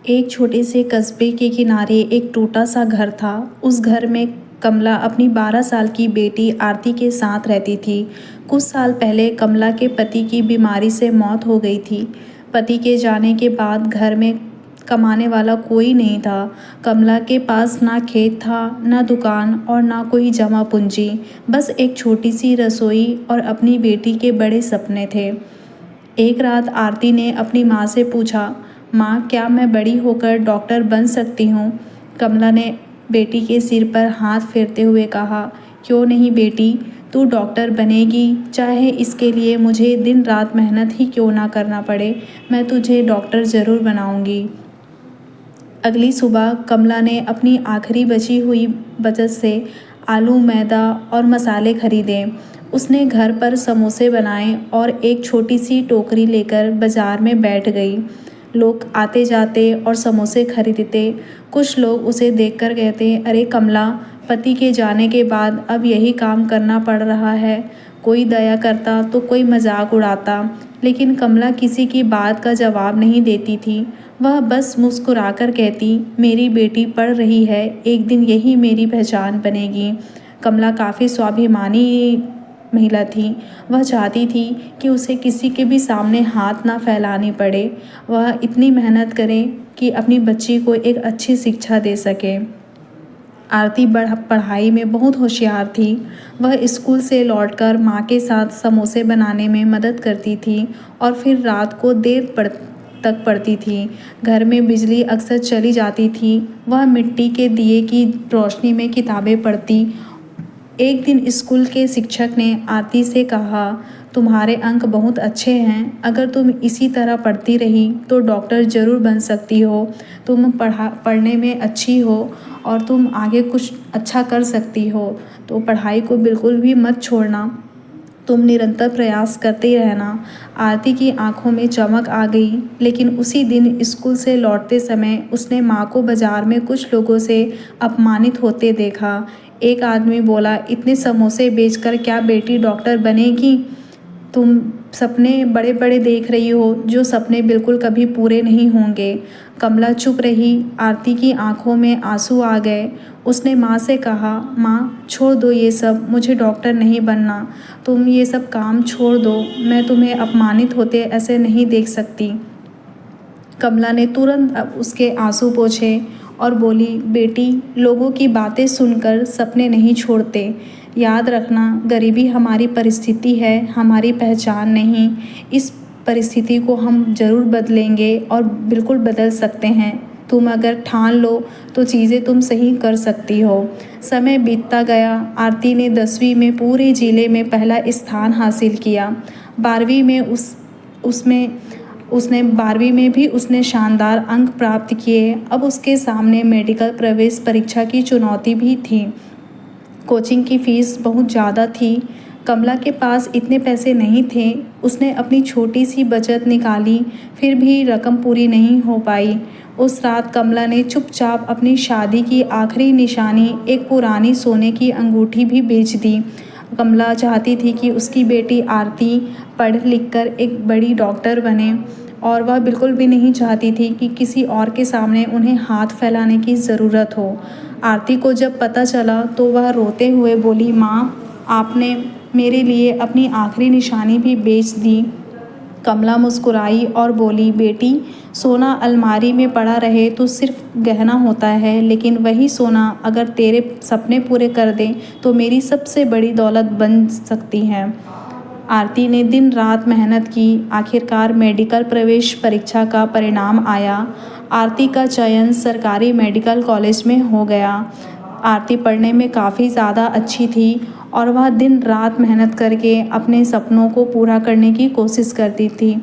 एक छोटे से कस्बे के किनारे एक टूटा सा घर था। उस घर में कमला अपनी 12 साल की बेटी आरती के साथ रहती थी। कुछ साल पहले कमला के पति की बीमारी से मौत हो गई थी। पति के जाने के बाद घर में कमाने वाला कोई नहीं था। कमला के पास ना खेत था, ना दुकान और ना कोई जमा पूंजी। बस एक छोटी सी रसोई और अपनी बेटी के बड़े सपने थे। एक रात आरती ने अपनी माँ से पूछा, माँ क्या मैं बड़ी होकर डॉक्टर बन सकती हूँ? कमला ने बेटी के सिर पर हाथ फेरते हुए कहा, क्यों नहीं बेटी, तू डॉक्टर बनेगी, चाहे इसके लिए मुझे दिन रात मेहनत ही क्यों ना करना पड़े। मैं तुझे डॉक्टर ज़रूर बनाऊंगी। अगली सुबह कमला ने अपनी आखिरी बची हुई बचत से आलू, मैदा और मसाले खरीदे। उसने घर पर समोसे बनाए और एक छोटी सी टोकरी लेकर बाजार में बैठ गई। लोग आते जाते और समोसे खरीदते। कुछ लोग उसे देखकर कहते, अरे कमला, पति के जाने के बाद अब यही काम करना पड़ रहा है। कोई दया करता तो कोई मजाक उड़ाता, लेकिन कमला किसी की बात का जवाब नहीं देती थी। वह बस मुस्कुराकर कहती, मेरी बेटी पढ़ रही है, एक दिन यही मेरी पहचान बनेगी। कमला काफ़ी स्वाभिमानी महिला थी। वह चाहती थी कि उसे किसी के भी सामने हाथ ना फैलानी पड़े। वह इतनी मेहनत करे कि अपनी बच्ची को एक अच्छी शिक्षा दे सके। आरती पढ़ाई में बहुत होशियार थी। वह स्कूल से लौटकर माँ के साथ समोसे बनाने में मदद करती थी और फिर रात को देर तक पढ़ती थी। घर में बिजली अक्सर चली जाती थी। वह मिट्टी के दिए की रोशनी में किताबें पढ़ती। एक दिन स्कूल के शिक्षक ने आरती से कहा, तुम्हारे अंक बहुत अच्छे हैं, अगर तुम इसी तरह पढ़ती रही तो डॉक्टर ज़रूर बन सकती हो। तुम पढ़ने में अच्छी हो और तुम आगे कुछ अच्छा कर सकती हो, तो पढ़ाई को बिल्कुल भी मत छोड़ना, तुम निरंतर प्रयास करते ही रहना। आरती की आंखों में चमक आ गई, लेकिन उसी दिन स्कूल से लौटते समय उसने माँ को बाजार में कुछ लोगों से अपमानित होते देखा। एक आदमी बोला, इतने समोसे बेचकर क्या बेटी डॉक्टर बनेगी? तुम सपने बड़े बड़े देख रही हो, जो सपने बिल्कुल कभी पूरे नहीं होंगे। कमला चुप रही। आरती की आंखों में आंसू आ गए। उसने माँ से कहा, माँ छोड़ दो ये सब, मुझे डॉक्टर नहीं बनना। तुम ये सब काम छोड़ दो, मैं तुम्हें अपमानित होते ऐसे नहीं देख सकती। कमला ने तुरंत अब उसके आंसू पोंछे और बोली, बेटी, लोगों की बातें सुनकर सपने नहीं छोड़ते। याद रखना, गरीबी हमारी परिस्थिति है, हमारी पहचान नहीं। इस परिस्थिति को हम ज़रूर बदलेंगे और बिल्कुल बदल सकते हैं। तुम अगर ठान लो तो चीज़ें तुम सही कर सकती हो। समय बीतता गया। आरती ने 10वीं में पूरे ज़िले में पहला स्थान हासिल किया। 12वीं में उसने 12वीं में भी उसने शानदार अंक प्राप्त किए। अब उसके सामने मेडिकल प्रवेश परीक्षा की चुनौती भी थी। कोचिंग की फ़ीस बहुत ज़्यादा थी। कमला के पास इतने पैसे नहीं थे। उसने अपनी छोटी सी बचत निकाली, फिर भी रकम पूरी नहीं हो पाई। उस रात कमला ने चुपचाप अपनी शादी की आखिरी निशानी, एक पुरानी सोने की अंगूठी भी बेच दी। कमला चाहती थी कि उसकी बेटी आरती पढ़ लिख कर एक बड़ी डॉक्टर बने, और वह बिल्कुल भी नहीं चाहती थी कि किसी और के सामने उन्हें हाथ फैलाने की ज़रूरत हो। आरती को जब पता चला तो वह रोते हुए बोली, माँ, आपने मेरे लिए अपनी आखिरी निशानी भी बेच दी। कमला मुस्कुराई और बोली, बेटी, सोना अलमारी में पड़ा रहे तो सिर्फ गहना होता है, लेकिन वही सोना अगर तेरे सपने पूरे कर दे तो मेरी सबसे बड़ी दौलत बन सकती है। आरती ने दिन रात मेहनत की। आखिरकार मेडिकल प्रवेश परीक्षा का परिणाम आया। आरती का चयन सरकारी मेडिकल कॉलेज में हो गया। आरती पढ़ने में काफ़ी ज़्यादा अच्छी थी और वह दिन रात मेहनत करके अपने सपनों को पूरा करने की कोशिश करती थी।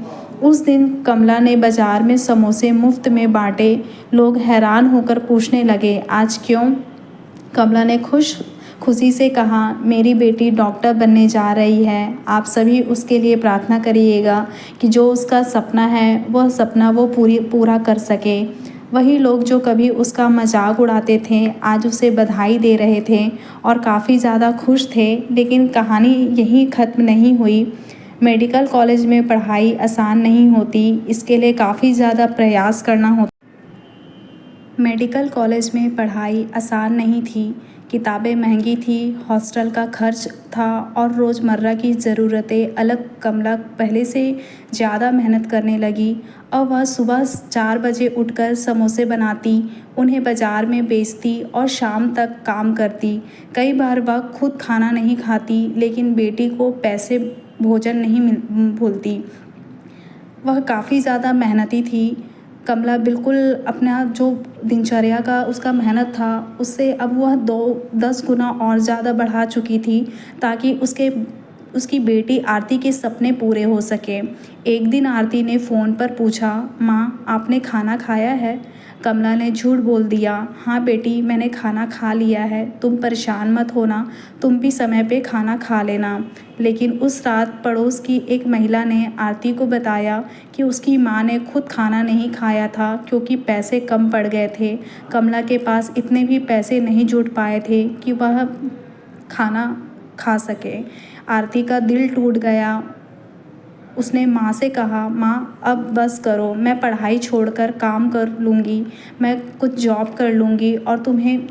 उस दिन कमला ने बाज़ार में समोसे मुफ्त में बांटे। लोग हैरान होकर पूछने लगे, आज क्यों? कमला ने खुशी से कहा, मेरी बेटी डॉक्टर बनने जा रही है। आप सभी उसके लिए प्रार्थना करिएगा कि जो उसका सपना है वह सपना वो पूरा कर सके। वही लोग जो कभी उसका मजाक उड़ाते थे आज उसे बधाई दे रहे थे और काफ़ी ज़्यादा खुश थे। लेकिन कहानी यहीं ख़त्म नहीं हुई। मेडिकल कॉलेज में पढ़ाई आसान नहीं होती, इसके लिए काफ़ी ज़्यादा प्रयास करना होता। मेडिकल कॉलेज में पढ़ाई आसान नहीं थी। किताबें महंगी थी, हॉस्टल का खर्च था और रोज़मर्रा की ज़रूरतें अलग। कमला पहले से ज़्यादा मेहनत करने लगी। अब वह सुबह 4 बजे उठकर समोसे बनाती, उन्हें बाज़ार में बेचती और शाम तक काम करती। कई बार वह खुद खाना नहीं खाती, लेकिन बेटी को पैसे भोजन नहीं भूलती। वह काफ़ी ज़्यादा मेहनती थी। कमला बिल्कुल अपना जो दिनचर्या का उसका मेहनत था, उससे अब वह 2-10 गुना और ज़्यादा बढ़ा चुकी थी, ताकि उसकी बेटी आरती के सपने पूरे हो सके। एक दिन आरती ने फ़ोन पर पूछा, माँ आपने खाना खाया है? कमला ने झूठ बोल दिया, हाँ बेटी मैंने खाना खा लिया है, तुम परेशान मत होना, तुम भी समय पे खाना खा लेना। लेकिन उस रात पड़ोस की एक महिला ने आरती को बताया कि उसकी माँ ने खुद खाना नहीं खाया था, क्योंकि पैसे कम पड़ गए थे। कमला के पास इतने भी पैसे नहीं जुट पाए थे कि वह खाना खा सके। आरती का दिल टूट गया। उसने माँ से कहा, माँ अब बस करो, मैं पढ़ाई छोड़कर काम कर लूँगी, मैं कुछ जॉब कर लूँगी और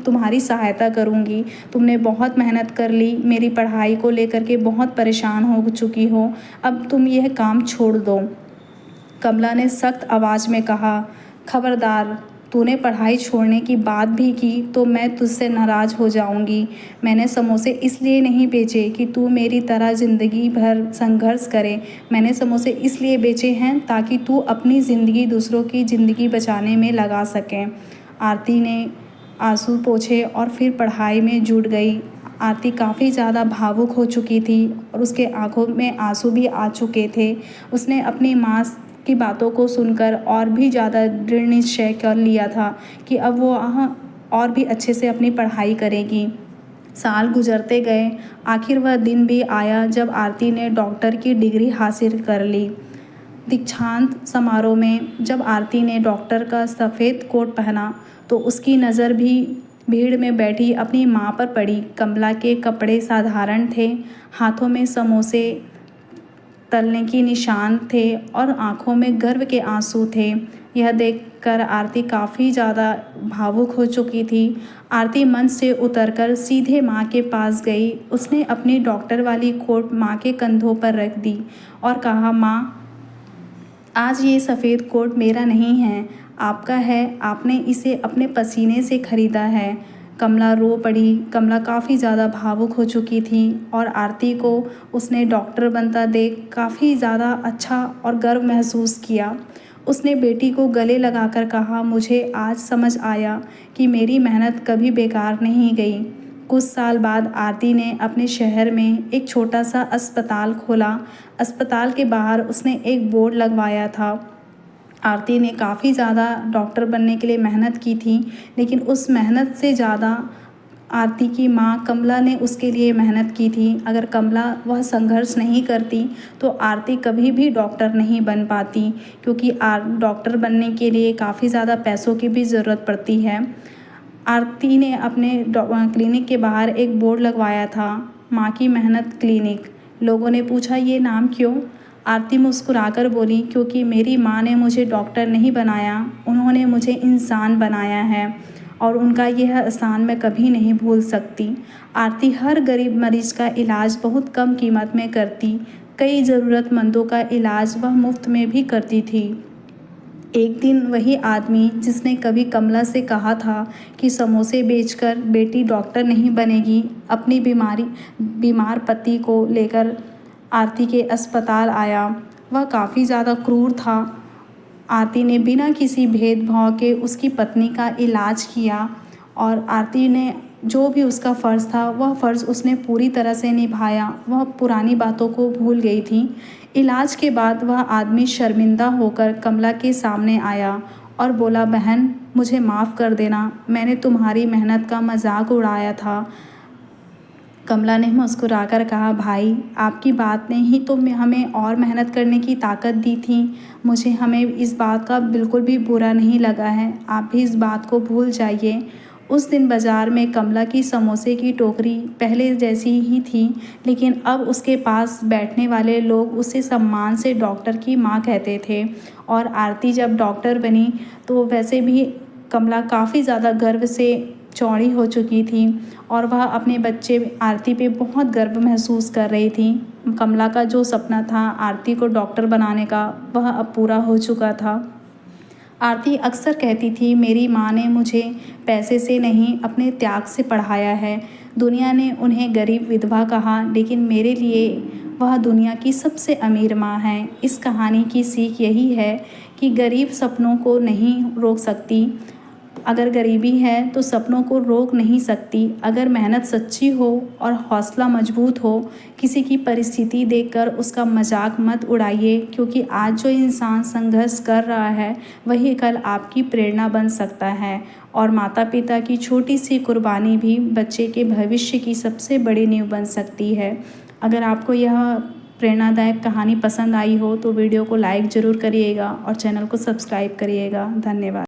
तुम्हारी सहायता करूँगी। तुमने बहुत मेहनत कर ली, मेरी पढ़ाई को लेकर के बहुत परेशान हो चुकी हो, अब तुम यह काम छोड़ दो। कमला ने सख्त आवाज़ में कहा, खबरदार, तूने पढ़ाई छोड़ने की बात भी की तो मैं तुझसे नाराज़ हो जाऊंगी। मैंने समोसे इसलिए नहीं बेचे कि तू मेरी तरह ज़िंदगी भर संघर्ष करे। मैंने समोसे इसलिए बेचे हैं ताकि तू अपनी ज़िंदगी दूसरों की ज़िंदगी बचाने में लगा सकें। आरती ने आंसू पोंछे और फिर पढ़ाई में जुट गई। आरती काफ़ी ज़्यादा भावुक हो चुकी थी और उसके आंखों में आंसू भी आ चुके थे। उसने अपनी माँ की बातों को सुनकर और भी ज़्यादा दृढ़ निश्चय कर लिया था कि अब वो और भी अच्छे से अपनी पढ़ाई करेगी। साल गुजरते गए। आखिर वह दिन भी आया जब आरती ने डॉक्टर की डिग्री हासिल कर ली। दीक्षांत समारोह में जब आरती ने डॉक्टर का सफ़ेद कोट पहना तो उसकी नज़र भी भीड़ में बैठी अपनी माँ पर पड़ी। कमला के कपड़े साधारण थे, हाथों में समोसे तलने की निशान थे और आंखों में गर्व के आंसू थे। यह देखकर आरती काफ़ी ज़्यादा भावुक हो चुकी थी। आरती मंच से उतरकर सीधे माँ के पास गई। उसने अपनी डॉक्टर वाली कोट माँ के कंधों पर रख दी और कहा, माँ आज ये सफ़ेद कोट मेरा नहीं है, आपका है, आपने इसे अपने पसीने से खरीदा है। कमला रो पड़ी। कमला काफ़ी ज़्यादा भावुक हो चुकी थी और आरती को उसने डॉक्टर बनता देख काफ़ी ज़्यादा अच्छा और गर्व महसूस किया। उसने बेटी को गले लगाकर कहा, मुझे आज समझ आया कि मेरी मेहनत कभी बेकार नहीं गई। कुछ साल बाद आरती ने अपने शहर में एक छोटा सा अस्पताल खोला। अस्पताल के बाहर उसने एक बोर्ड लगवाया था। आरती ने काफ़ी ज़्यादा डॉक्टर बनने के लिए मेहनत की थी, लेकिन उस मेहनत से ज़्यादा आरती की माँ कमला ने उसके लिए मेहनत की थी। अगर कमला वह संघर्ष नहीं करती तो आरती कभी भी डॉक्टर नहीं बन पाती, क्योंकि डॉक्टर बनने के लिए काफ़ी ज़्यादा पैसों की भी ज़रूरत पड़ती है। आरती ने अपने क्लिनिक के बाहर एक बोर्ड लगवाया था, माँ की मेहनत क्लिनिक। लोगों ने पूछा, ये नाम क्यों? आरती मुस्कुराकर बोली, क्योंकि मेरी माँ ने मुझे डॉक्टर नहीं बनाया, उन्होंने मुझे इंसान बनाया है और उनका यह एहसान मैं कभी नहीं भूल सकती। आरती हर गरीब मरीज का इलाज बहुत कम कीमत में करती। कई ज़रूरतमंदों का इलाज वह मुफ्त में भी करती थी। एक दिन वही आदमी जिसने कभी कमला से कहा था कि समोसे बेचकर बेटी डॉक्टर नहीं बनेगी, अपनी बीमार पति को लेकर आरती के अस्पताल आया। वह काफ़ी ज़्यादा क्रूर था। आरती ने बिना किसी भेदभाव के उसकी पत्नी का इलाज किया और आरती ने जो भी उसका फ़र्ज़ था वह फ़र्ज़ उसने पूरी तरह से निभाया। वह पुरानी बातों को भूल गई थी। इलाज के बाद वह आदमी शर्मिंदा होकर कमला के सामने आया और बोला, बहन मुझे माफ़ कर देना, मैंने तुम्हारी मेहनत का मजाक उड़ाया था। कमला ने मुस्कुराकर कहा, भाई आपकी बात ने ही तो हमें और मेहनत करने की ताकत दी थी। मुझे हमें इस बात का बिल्कुल भी बुरा नहीं लगा है, आप भी इस बात को भूल जाइए। उस दिन बाज़ार में कमला की समोसे की टोकरी पहले जैसी ही थी, लेकिन अब उसके पास बैठने वाले लोग उसे सम्मान से डॉक्टर की माँ कहते थे। और आरती जब डॉक्टर बनी तो वैसे भी कमला काफ़ी ज़्यादा गर्व से चौड़ी हो चुकी थी और वह अपने बच्चे आरती पे बहुत गर्व महसूस कर रही थी। कमला का जो सपना था आरती को डॉक्टर बनाने का, वह अब पूरा हो चुका था। आरती अक्सर कहती थी, मेरी माँ ने मुझे पैसे से नहीं अपने त्याग से पढ़ाया है। दुनिया ने उन्हें गरीब विधवा कहा, लेकिन मेरे लिए वह दुनिया की सबसे अमीर माँ है। इस कहानी की सीख यही है कि गरीब सपनों को नहीं रोक सकती। अगर गरीबी है तो सपनों को रोक नहीं सकती। अगर मेहनत सच्ची हो और हौसला मजबूत हो, किसी की परिस्थिति देखकर उसका मजाक मत उड़ाइए, क्योंकि आज जो इंसान संघर्ष कर रहा है वही कल आपकी प्रेरणा बन सकता है। और माता पिता की छोटी सी कुर्बानी भी बच्चे के भविष्य की सबसे बड़ी नींव बन सकती है। अगर आपको यह प्रेरणादायक कहानी पसंद आई हो तो वीडियो को लाइक ज़रूर करिएगा और चैनल को सब्सक्राइब करिएगा। धन्यवाद।